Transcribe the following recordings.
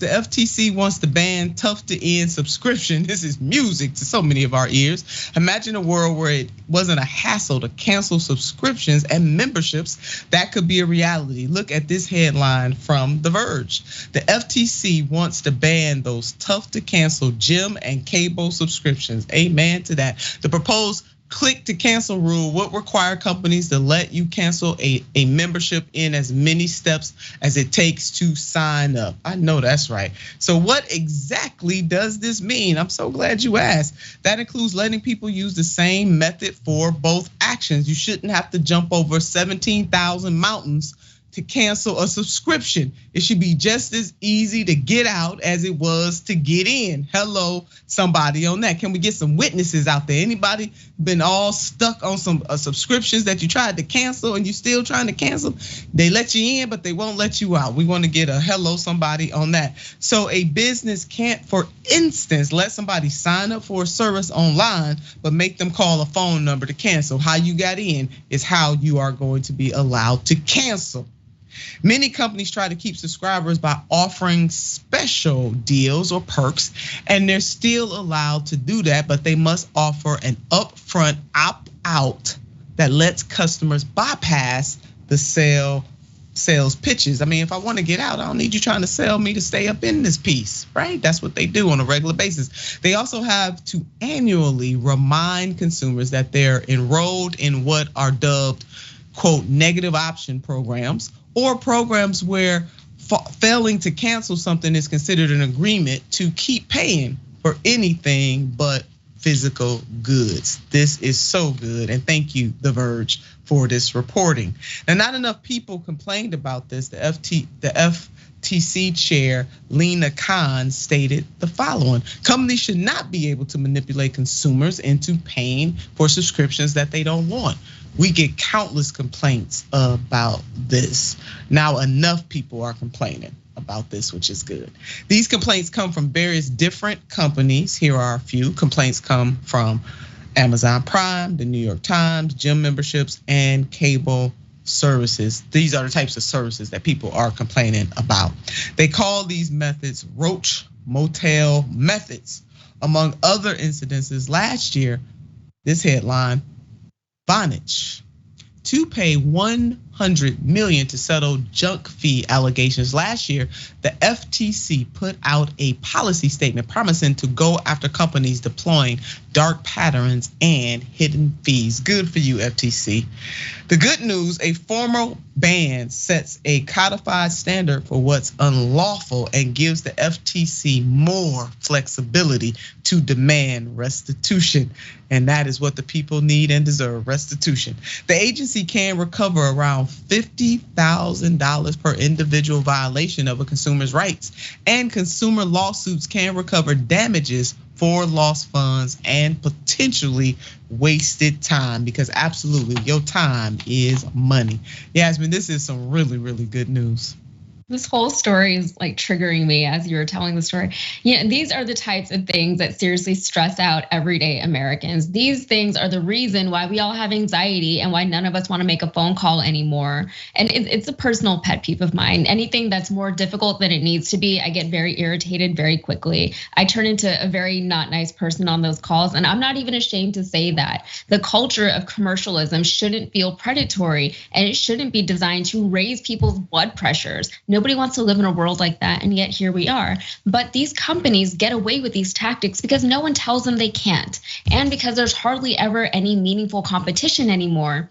The FTC wants to ban tough to end subscription. This is music to so many of our ears. Imagine a world where it wasn't a hassle to cancel subscriptions and memberships. That could be a reality. Look at this headline from The Verge. The FTC wants to ban those tough to cancel gym and cable subscriptions. Amen to that. The proposed click to cancel rule would require companies to let you cancel a membership in as many steps as it takes to sign up. I know that's right. So what exactly does this mean? I'm so glad you asked. That includes letting people use the same method for both actions. You shouldn't have to jump over 17,000 mountains to cancel a subscription. It should be just as easy to get out as it was to get in. Hello, somebody on that. Can we get some witnesses out there? Anybody been all stuck on some subscriptions that you tried to cancel and you still trying to cancel? They let you in, but they won't let you out. We want to get a hello somebody on that. So a business can't, for instance, let somebody sign up for a service online, but make them call a phone number to cancel. How you got in is how you are going to be allowed to cancel. Many companies try to keep subscribers by offering special deals or perks, and they're still allowed to do that, but they must offer an upfront opt-out that lets customers bypass the sales pitches. I mean, if I want to get out, I don't need you trying to sell me to stay up in this piece, right? That's what they do on a regular basis. They also have to annually remind consumers that they're enrolled in what are dubbed, quote, negative option programs, or programs where failing to cancel something is considered an agreement to keep paying for anything but physical goods. This is so good, and thank you, The Verge, for this reporting. Now, not enough people complained about this. The FTC chair, Lina Khan, stated the following: companies should not be able to manipulate consumers into paying for subscriptions that they don't want. We get countless complaints about this. Now enough people are complaining about this, which is good. These complaints come from various different companies. Here are a few. Complaints come from Amazon Prime, the New York Times, gym memberships, and cable services. These are the types of services that people are complaining about. They call these methods roach motel methods. Among other incidences last year, this headline, Vonage to pay 100 million to settle junk fee allegations. Last year, the FTC put out a policy statement promising to go after companies deploying dark patterns and hidden fees. Good for you, FTC. The good news, a formal ban sets a codified standard for what's unlawful and gives the FTC more flexibility to demand restitution. And that is what the people need and deserve, restitution. The agency can recover around $50,000 per individual violation of a consumer's rights. And consumer lawsuits can recover damages for lost funds and potentially wasted time, because absolutely your time is money. Yasmin, this is some really, really good news. This whole story is like triggering me as you were telling the story. Yeah, these are the types of things that seriously stress out everyday Americans. These things are the reason why we all have anxiety and why none of us want to make a phone call anymore. And it's a personal pet peeve of mine. Anything that's more difficult than it needs to be, I get very irritated very quickly. I turn into a very not nice person on those calls, and I'm not even ashamed to say that. The culture of commercialism shouldn't feel predatory, and it shouldn't be designed to raise people's blood pressures. Nobody wants to live in a world like that, and yet here we are. But these companies get away with these tactics because no one tells them they can't, and because there's hardly ever any meaningful competition anymore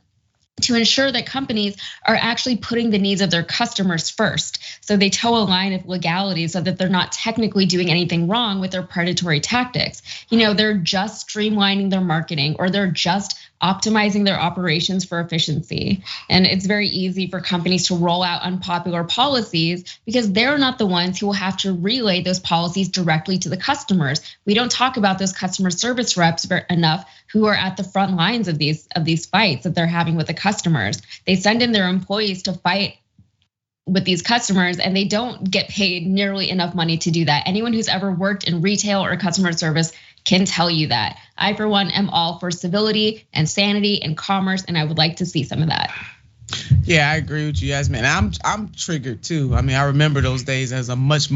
to ensure that companies are actually putting the needs of their customers first. So they toe a line of legality so that they're not technically doing anything wrong with their predatory tactics. They're just streamlining their marketing, or they're just optimizing their operations for efficiency. And it's very easy for companies to roll out unpopular policies because they're not the ones who will have to relay those policies directly to the customers. We don't talk about those customer service reps enough who are at the front lines of these fights that they're having with the customers. They send in their employees to fight with these customers, and they don't get paid nearly enough money to do that. Anyone who's ever worked in retail or customer service can tell you that. I, for one, am all for civility and sanity and commerce, and I would like to see some of that. Yeah, I agree with you, Yasmin. I'm triggered too. I mean, I remember those days as a much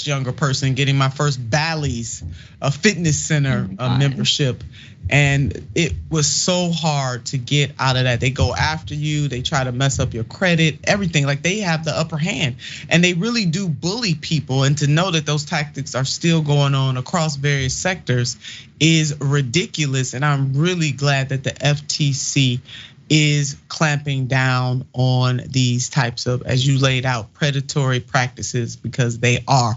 younger person getting my first Bally's, a fitness Oh center my God. membership, and it was so hard to get out of that. They go after you, they try to mess up your credit, everything. Like they have the upper hand, and they really do bully people. And to know that those tactics are still going on across various sectors is ridiculous. And I'm really glad that the FTC is clamping down on these types of, as you laid out, predatory practices, because they are.